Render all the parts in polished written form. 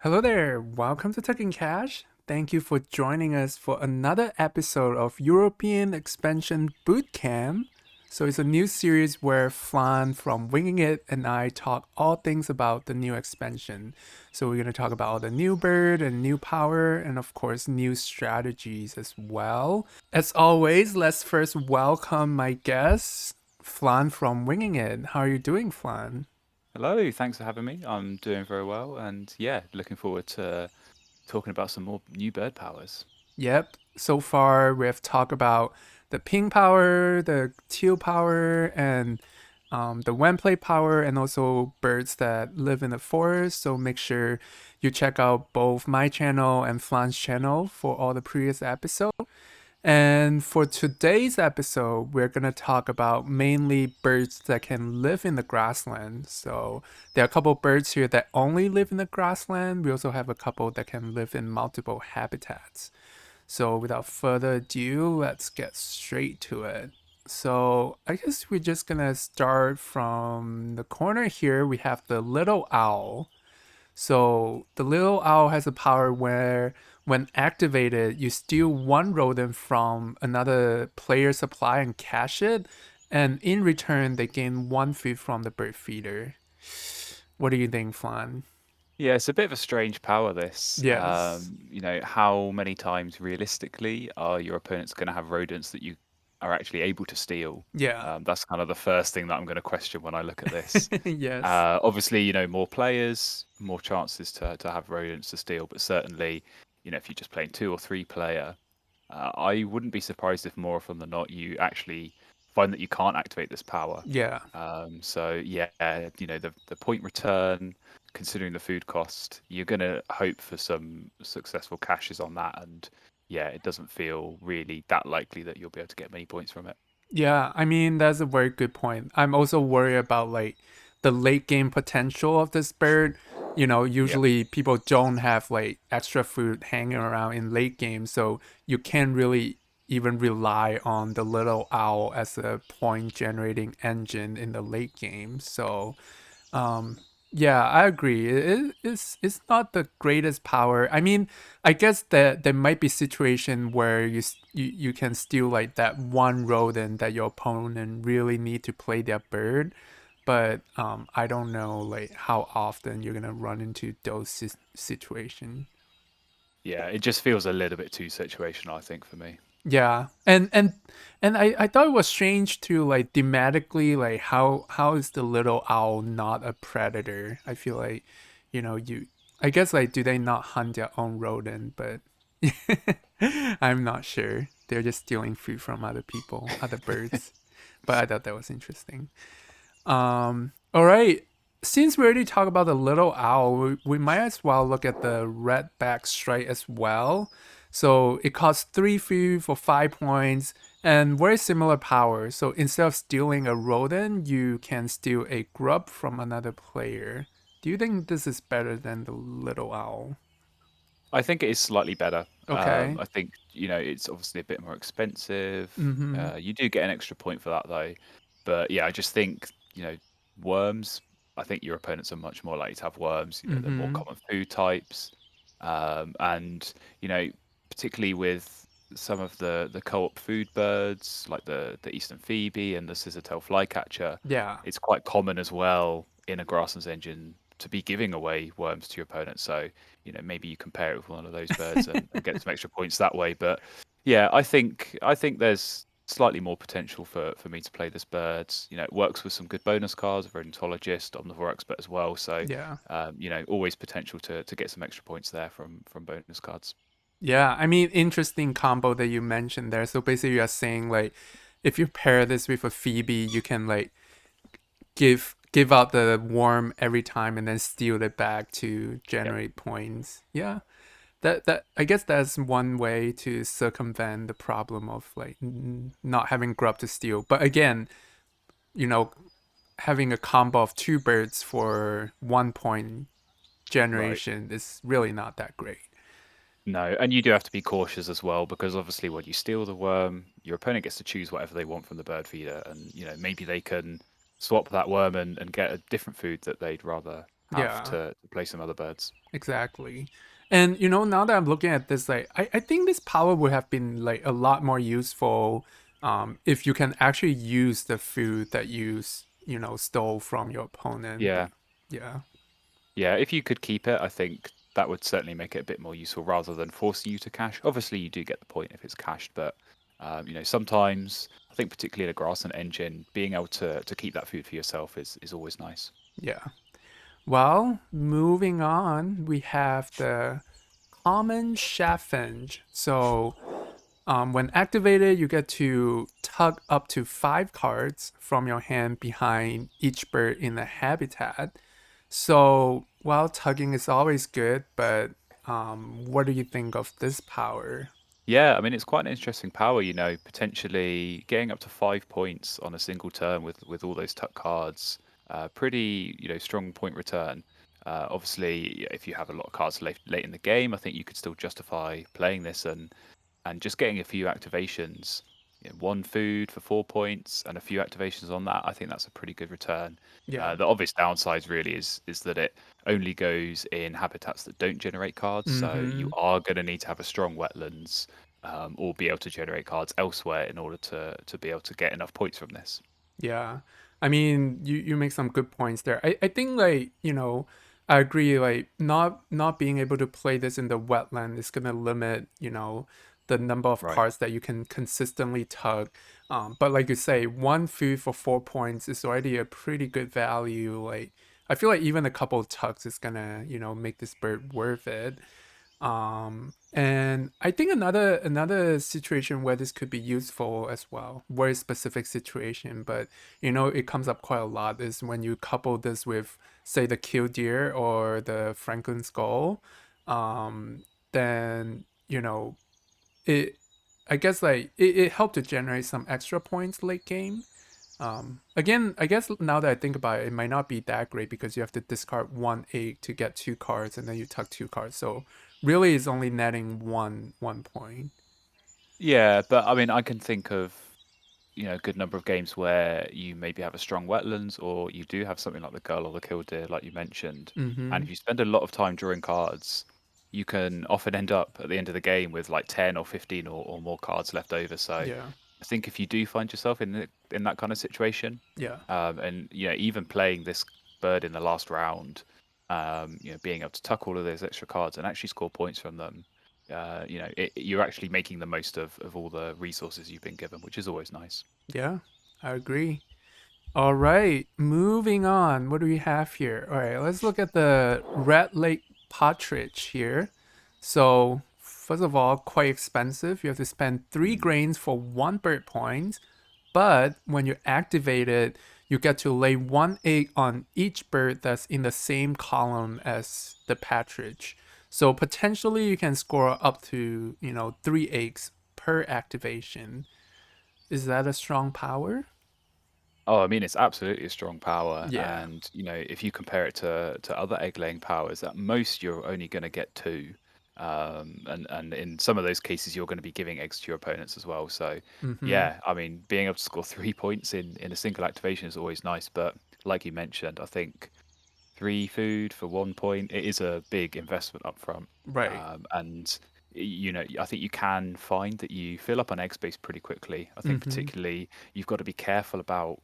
Hello there, welcome to Tech and Cash. Thank you for joining us for another episode of European Expansion Bootcamp. So it's a new series where Flan from Winging It and I talk all things about the new expansion. So we're going to talk about all the new bird and new power and of course new strategies as well. As always, let's first welcome my guest, Flan from Winging It. How are you doing, Flan? Hello, thanks for having me. I'm doing very well, and yeah, looking forward to talking about some more new bird powers. Yep. So far, we have talked about the ping power, the teal power, and the wemplay power, and also birds that live in the forest. So make sure you check out both my channel and Flan's channel for all the previous episodes. And for today's episode, we're going to talk about mainly birds that can live in the grassland. So there are a couple birds here that only live in the grassland. We also have a couple that can live in multiple habitats. So without further ado, let's get straight to it. So I guess we're just gonna start from the corner here. We have the little owl. So the little owl has a power where when activated, you steal one rodent from another player's supply and cache it, and in return they gain one food from the bird feeder. What do you think, Flan? Yeah, it's a bit of a strange power, this. Yes. How many times realistically are your opponents going to have rodents that you are actually able to steal? Yeah. That's kind of the first thing that I'm going to question when I look at this. Yes. Obviously, more players, more chances to have rodents to steal, but certainly, if you're just playing two or three player, I wouldn't be surprised if more often than not you actually find that you can't activate this power. Yeah. So yeah, the point return, considering the food cost, you're gonna hope for some successful caches on that, and yeah, it doesn't feel really that likely that you'll be able to get many points from it. Yeah, I mean that's a very good point. I'm also worried about like the late game potential of this bird. Yeah. Usually people don't have like extra food hanging around in late game, so you can't really even rely on the little owl as a point generating engine in the late game. So um, yeah, I agree. It's not the greatest power. I mean, I guess that there might be situation where you can steal like that one rodent that your opponent really need to play their bird, but I don't know like how often you're gonna run into those situation. Yeah, it just feels a little bit too situational, I think, for me. Yeah, and I thought it was strange to like thematically like how is the little owl not a predator? I feel like, you I guess like do they not hunt their own rodent? But I'm not sure. They're just stealing food from other people, other birds. But I thought that was interesting. All right. Since we already talked about the little owl, we might as well look at the redback strike as well. So it costs 3 food for 5 points and very similar power. So instead of stealing a rodent, you can steal a grub from another player. Do you think this is better than the little owl? I think it is slightly better. Okay. I think, it's obviously a bit more expensive. Mm-hmm. You do get an extra point for that though. But yeah, I just think, worms, I think your opponents are much more likely to have worms, they're more Mm-hmm. common food types. And, you know, particularly with some of the co-op food birds, like the eastern phoebe and the scissortail flycatcher, Yeah. it's quite common as well in a grasslands engine to be giving away worms to your opponent. So, maybe you compare it with one of those birds and get some extra points that way. But yeah, I think there's slightly more potential for me to play this bird. It works with some good bonus cards, a ornithologist, omnivore expert as well. So Yeah. always potential to get some extra points there from bonus cards. Yeah, I mean, interesting combo that you mentioned there. So basically, you're saying like, if you pair this with a Phoebe, you can like give out the worm every time and then steal it back to Yep. generate points. Yeah, that I guess that's one way to circumvent the problem of like not having grub to steal. But again, you know, having a combo of two birds for 1 point Right. generation is really not that great. No, and you do have to be cautious as well because obviously when you steal the worm, your opponent gets to choose whatever they want from the bird feeder, and maybe they can swap that worm and get a different food that they'd rather have Yeah, to play some other birds. exactly. And now that I'm looking at this, like I think this power would have been like a lot more useful if you can actually use the food that stole from your opponent. But Yeah, yeah, yeah. If you could keep it, I think that would certainly make it a bit more useful rather than forcing you to cache. Obviously, you do get the point if it's cached, but sometimes I think particularly in a grassland engine, being able to keep that food for yourself is always nice. yeah. Well, moving on, we have the common chaffinch. So when activated, you get to tug up to 5 cards from your hand behind each bird in the habitat. So, while tugging is always good, but what do you think of this power? Yeah, I mean it's quite an interesting power, potentially getting up to 5 points on a single turn with all those tuck cards. Pretty, strong point return. Obviously, if you have a lot of cards late in the game, I think you could still justify playing this and just getting a few activations. One food for 4 points and a few activations on that. I think that's a pretty good return. Yeah. The obvious downside really is that it only goes in habitats that don't generate cards. So you Mm-hmm. are going to need to have a strong wetlands or be able to generate cards elsewhere in order to be able to get enough points from this. Yeah. I mean, you make some good points there. I think like, I agree like not being able to play this in the wetland is gonna limit, the number of Right. cards that you can consistently tug. But like you say, one food for 4 points is already a pretty good value. Like I feel like even a couple of tugs is gonna, make this bird worth it. And I think another situation where this could be useful as well, very specific situation, but it comes up quite a lot is when you couple this with, say, the killdeer or the Franklin skull, then it I guess like it helped to generate some extra points late game. Again, I guess now that I think about it, it might not be that great because you have to discard 1 egg to get 2 cards, and then you tuck 2 cards. So really, it's only netting one point. Yeah, but I mean, I can think of a good number of games where you maybe have a strong wetlands or you do have something like the girl or the killdeer, like you mentioned. And Mm-hmm. if you spend a lot of time drawing cards, you can often end up at the end of the game with like 10 or 15 or more cards left over. So Yeah, I think if you do find yourself in that kind of situation, yeah, and even playing this bird in the last round, being able to tuck all of those extra cards and actually score points from them, you're actually making the most of all the resources you've been given, which is always nice. yeah. I agree. All right, moving on. What do we have here? All right, let's look at the Red Lake Partridge here. So, first of all, quite expensive. You have to spend 3 grains for 1 bird point. But when you activate it, you get to lay 1 egg on each bird that's in the same column as the partridge. So potentially you can score up to, 3 eggs per activation. Is that a strong power? Oh, I mean, it's absolutely a strong power, Yeah. and if you compare it to other egg-laying powers, at most you're only going to get two, and in some of those cases you're going to be giving eggs to your opponents as well. So, Mm-hmm. yeah, I mean, being able to score 3 points in a single activation is always nice, but like you mentioned, I think 3 food for 1 point, it is a big investment up front. Right. And I think you can find that you fill up on egg space pretty quickly. I think Mm-hmm. particularly you've got to be careful about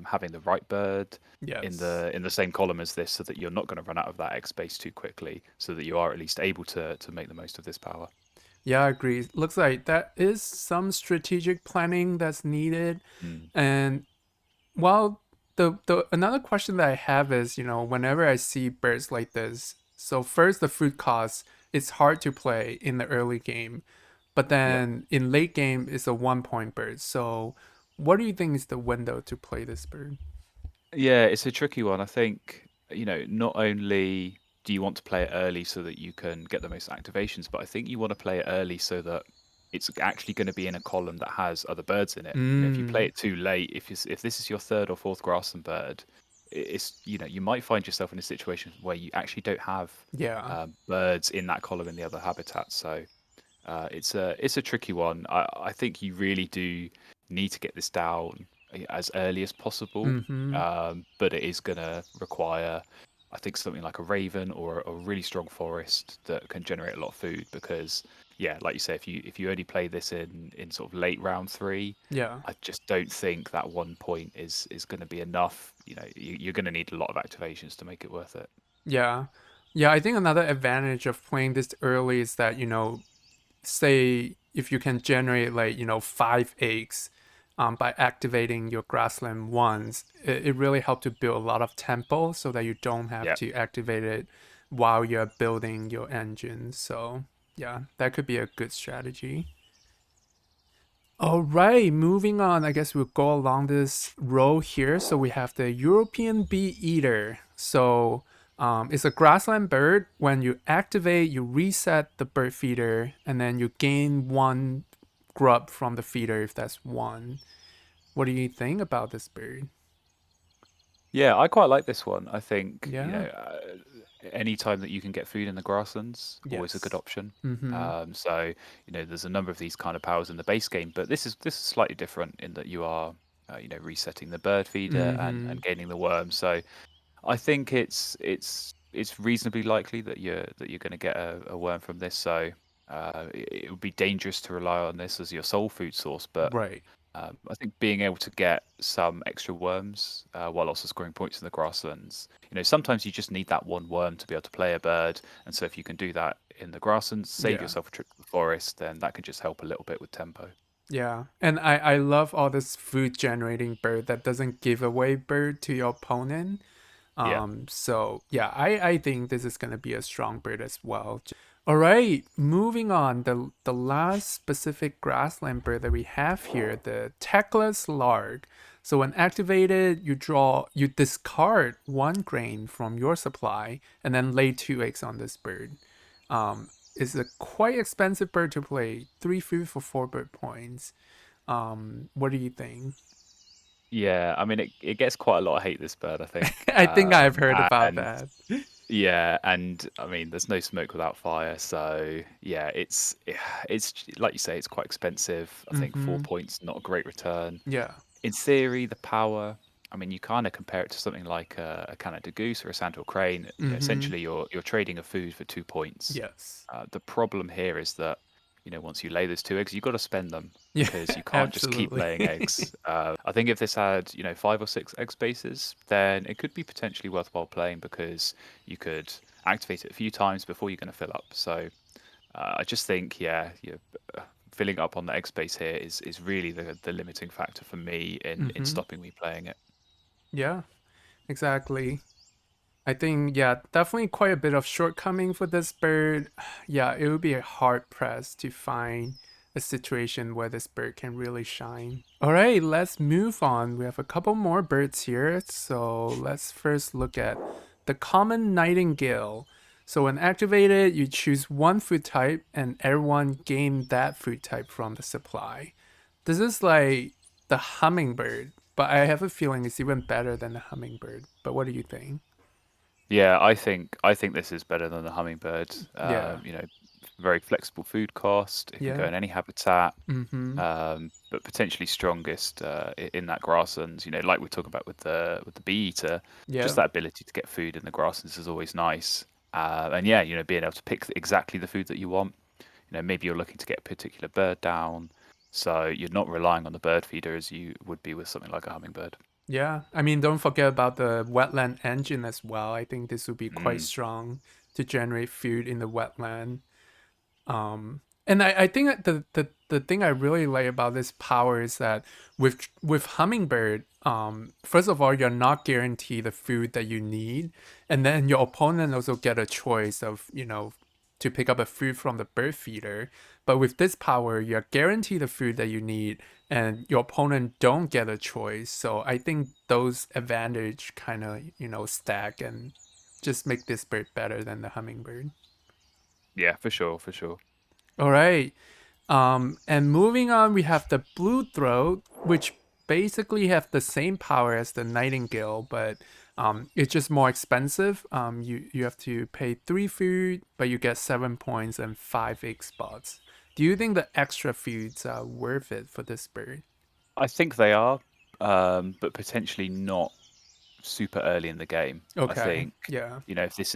having the right bird in Yes. the same column as this, so that you're not going to run out of that egg space too quickly, so that you are at least able to make the most of this power. Yeah, I agree. Looks like that is some strategic planning that's needed. Mm. And well, the another question that I have is, whenever I see birds like this, so first the food cost, it's hard to play in the early game, but Yeah. then in late game it's a 1 point bird. So what do you think is the window to play this bird? Yeah, it's a tricky one. I think, not only do you want to play it early so that you can get the most activations, but I think you want to play it early so that it's actually going to be in a column that has other birds in it. If you play Mm, it too late, if this is your third or fourth grassland bird, it's you might find yourself in a situation where you actually don't have yeah. birds in that column in the other habitat. So it's a tricky one. I think you really do need to get this down as early as possible, Mm-hmm. but it is going to require. I think something like a raven or a really strong forest that can generate a lot of food because yeah, like you say, if you only play this in sort of late round three, Yeah. I just don't think that 1 point is going to be enough. You're going to need a lot of activations to make it worth it. Yeah. Yeah, I think another advantage of playing this early is that, say if you can generate like, 5 eggs by activating your grassland once, it really helped to build a lot of tempo so that you don't have Yeah. to activate it while you're building your engine. So, yeah, that could be a good strategy. All right, moving on. I guess we'll go along this row here. So we have the European bee eater. So it's a grassland bird. When you activate, you reset the bird feeder, and then you gain one grub from the feeder if that's one. What do you think about this bird? Yeah, I quite like this one. I think, Yeah. any time that you can get food in the grasslands, always a good Yes. option. Mm-hmm. So, there's a number of these kind of powers in the base game, but this is slightly different in that you are, resetting the bird feeder Mm-hmm. and gaining the worm. So I think it's reasonably likely that you're going to get a worm from this. So it would be dangerous to rely on this as your sole food source, but Right. I think being able to get some extra worms while also scoring points in the grasslands, sometimes you just need that one worm to be able to play a bird. And so if you can do that in the grasslands, save Yeah. yourself a trip to the forest, then that can just help a little bit with tempo. Yeah, and I love all this food generating bird that doesn't give away bird to your opponent. Yeah. So yeah, I think this is gonna be a strong bird as well. All right, moving on. The last specific grassland bird that we have here, the Teclas Lark. So when activated, you discard one grain from your supply and then lay 2 eggs on this bird. It's a quite expensive bird to play. 3 food for 4 bird points. What do you think? Yeah, I mean it gets quite a lot of hate this bird, I think. I think I've heard about And that. yeah, and I mean, there's no smoke without fire. So yeah, it's like you say, it's quite expensive. I think four Mm-hmm. points, not a great return. Yeah. In theory, the power. I mean, you kind of compare it to something like a Canada goose or a sandhill crane. Mm-hmm. Essentially, you're trading a food for 2 points. Yes. The problem here is that once you lay those 2 eggs, you've got to spend them Yeah, because you can't just keep absolutely. laying eggs. I think if this had 5 or 6 egg spaces, then it could be potentially worthwhile playing because you could activate it a few times before you're going to fill up. So I just think, yeah, filling up on the egg space here is really the limiting factor for me in Mm-hmm. stopping me playing it. Yeah, exactly. I think, yeah, definitely quite a bit of shortcoming for this bird. Yeah, it would be hard pressed to find a situation where this bird can really shine. All right, let's move on. We have a couple more birds here. So let's first look at the common nightingale. So when activated, you choose one food type and everyone gain that food type from the supply. This is like the hummingbird, but I have a feeling it's even better than the hummingbird. But what do you think? Yeah, I think this is better than the hummingbird. Yeah. Very flexible food cost. It can go Yeah. in any habitat. Mm-hmm. But potentially strongest in that grasslands. Like we talk about with the bee eater, just Yeah. that ability to get food in the grasslands is always nice. And yeah, being able to pick exactly the food that you want. Maybe you're looking to get a particular bird down, so you're not relying on the bird feeder as you would be with something like a hummingbird. Yeah. I mean, don't forget about the wetland engine as well. I think this would be quite Mm, strong to generate food in the wetland. And I think that the thing I really like about this power is that with hummingbird, first of all, you're not guaranteed the food that you need, and then your opponent also get a choice of to pick up a food from the bird feeder. But with this power, you're guaranteed the food that you need, and your opponent don't get a choice. So I think those advantage kind of stack and just make this bird better than the hummingbird. yeah, for sure, for sure. All right. And moving on, we have the Bluethroat, which basically have the same power as the Nightingale, but it's just more expensive. You have to pay 3 food, but you get 7 points and 5 egg spots. Do you think the extra foods are worth it for this bird? I think they are, but potentially not super early in the game. I Okay. think, Yeah. if this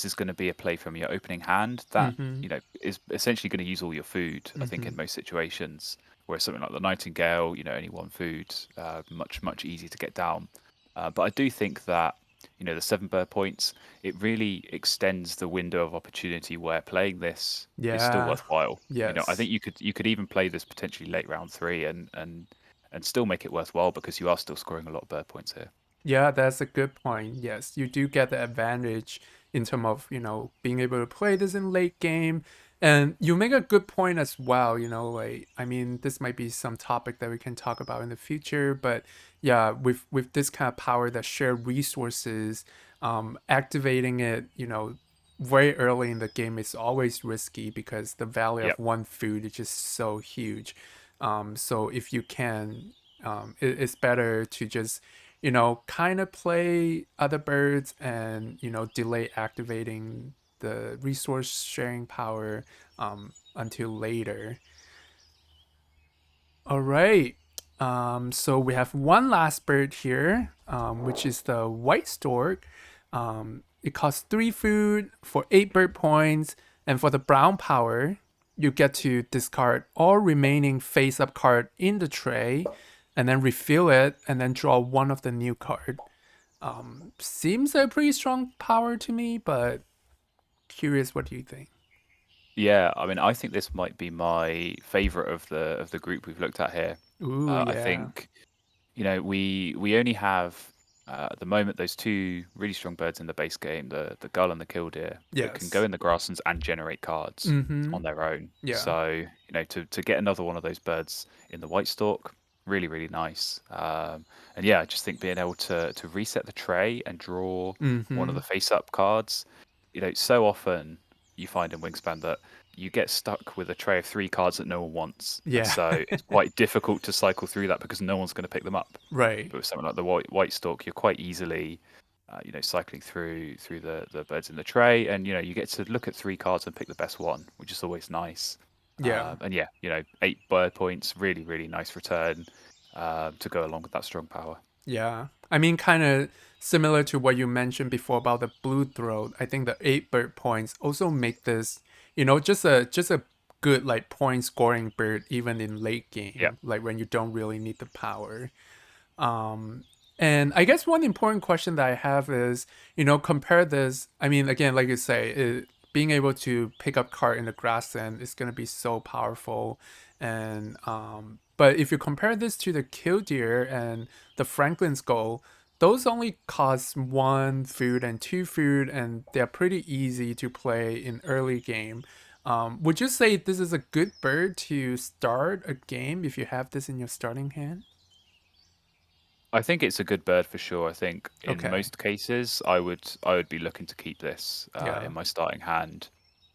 is going to be a play from your opening hand, that Mm-hmm. is essentially going to use all your food. I think Mm-hmm. in most situations, whereas something like the Nightingale, only one food, much easier to get down. But I do think that the 7 bird points, it really extends the window of opportunity where playing this is still Yeah. worthwhile. I Yes. think you could even play this potentially late round three and still make it worthwhile because you are still scoring a lot of bird points here. Yeah, that's a good point. Yes, you do get the advantage in terms of, being able to play this in late game. And you make a good point as well, like I mean, this might be some topic that we can talk about in the future, but yeah, with this kind of power that share resources, activating it, very early in the game is always risky because the value of Yep. one food is just so huge. So if you can, it's better to just kind of play other birds and, delay activating the resource sharing power until later. All right. So we have one last bird here, which is the white stork. It costs 3 food for 8 bird points, and for the brown power, you get to discard all remaining face-up card in the tray, and then refill it, and then draw one of the new card. Seems a pretty strong power to me, but curious, what do you think? Yeah, I mean, I think this might be my favorite of the group we've looked at here. Ooh, I yeah. think we only have at the moment those two really strong birds in the base game, the gull and the killdeer, that can go Yes. in the grasslands and generate cards Mm-hmm. on their own. Yeah. So to get another one of those birds in the white stork, really nice. And yeah, I just think being able to reset the tray and draw one of Mm-hmm. the face up cards, so often you find in Wingspan that you get stuck with a tray of 3 cards that no one wants, and Yeah. so it's quite difficult to cycle through that because no one's going to pick them up. Right. But with something like the white stork, you're quite easily, cycling through the birds in the tray, and you get to look at 3 cards and pick the best one, which is always nice. Yeah. And yeah, 8 bird points, really nice return to go along with that strong power. Yeah. I mean, kind of similar to what you mentioned before about the Bluethroat. I think the 8 bird points also make this, just a good like point scoring bird even in late Yeah. game, like when you don't really need the power. Um, and I guess one important question that I have is, compare this. I mean, again, like you say, being able to pick up card in the grassland is going to be so powerful. And but if you compare this to the killdeer and the Franklin's goal, those only cost 1 food and 2 food, and they're pretty easy to play in early game. Would you say this is a good bird to start a game if you have this in your starting hand? I think it's a good bird for sure. I think in Okay. most cases, I would be looking to keep this Yeah. in my starting hand.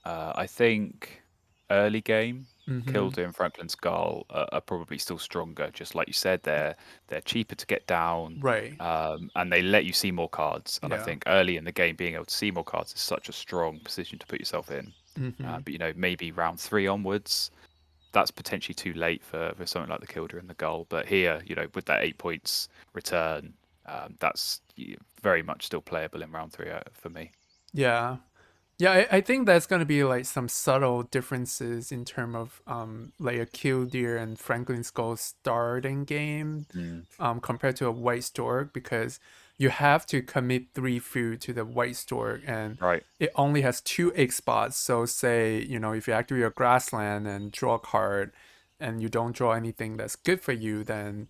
I think early game, Mm-hmm. Kilda and Franklin's Gull are probably still stronger. Just like you said, they're cheaper to get down, Right. and they let you see more cards. And I Yeah. think early in the game, being able to see more cards is such a strong position to put yourself in. Mm-hmm. But maybe round three onwards, that's potentially too late for something like the Kilder and the Gull. But here, with that 8 points return, that's very much still playable in round three for me. Yeah. Yeah, I think there's gonna be like some subtle differences in terms of like a killdeer and Franklin Skull starting game Mm, compared to a white stork, because you have to commit 3 food to the white stork, and right. it only has 2 egg spots. So say, if you activate your grassland and draw a card and you don't draw anything that's good for you, then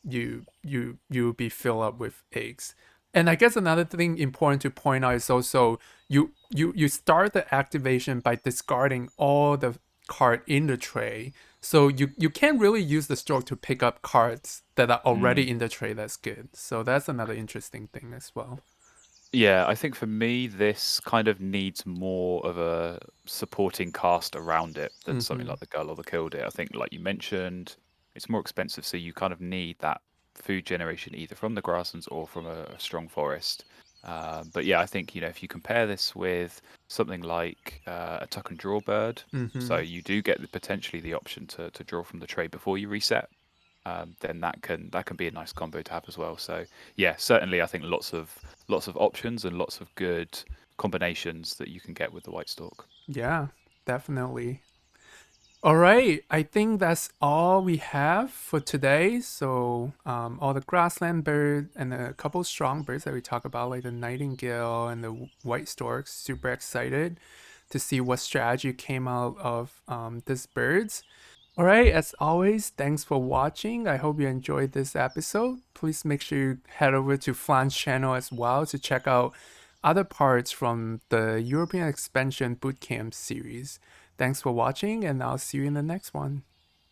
you'll be filled up with eggs. And I guess another thing important to point out is also you start the activation by discarding all the card in the tray. So you can't really use the stroke to pick up cards that are Mm. already in the tray that's good. So that's another interesting thing as well. Yeah, I think for me, this kind of needs more of a supporting cast around it than something Mm-hmm. like the Gull or the Killdeer. I think, like you mentioned, it's more expensive, so you kind of need that food generation either from the grasslands or from a strong forest. But yeah, I think if you compare this with something like a tuck and draw bird, so Mm-hmm. you do get potentially the option to draw from the tray before you reset. then that can be a nice combo to have as well. So yeah, certainly I think lots of options and lots of good combinations that you can get with the white stork. Yeah, definitely. All right, I think that's all we have for today. So, all the grassland bird and a couple strong birds that we talk about, like the nightingale and the white stork, super excited to see what strategy came out of these birds. All right, as always, thanks for watching. I hope you enjoyed this episode. Please make sure you head over to Flan's channel as well to check out other parts from the European Expansion Bootcamp series. Thanks for watching, and I'll see you in the next one.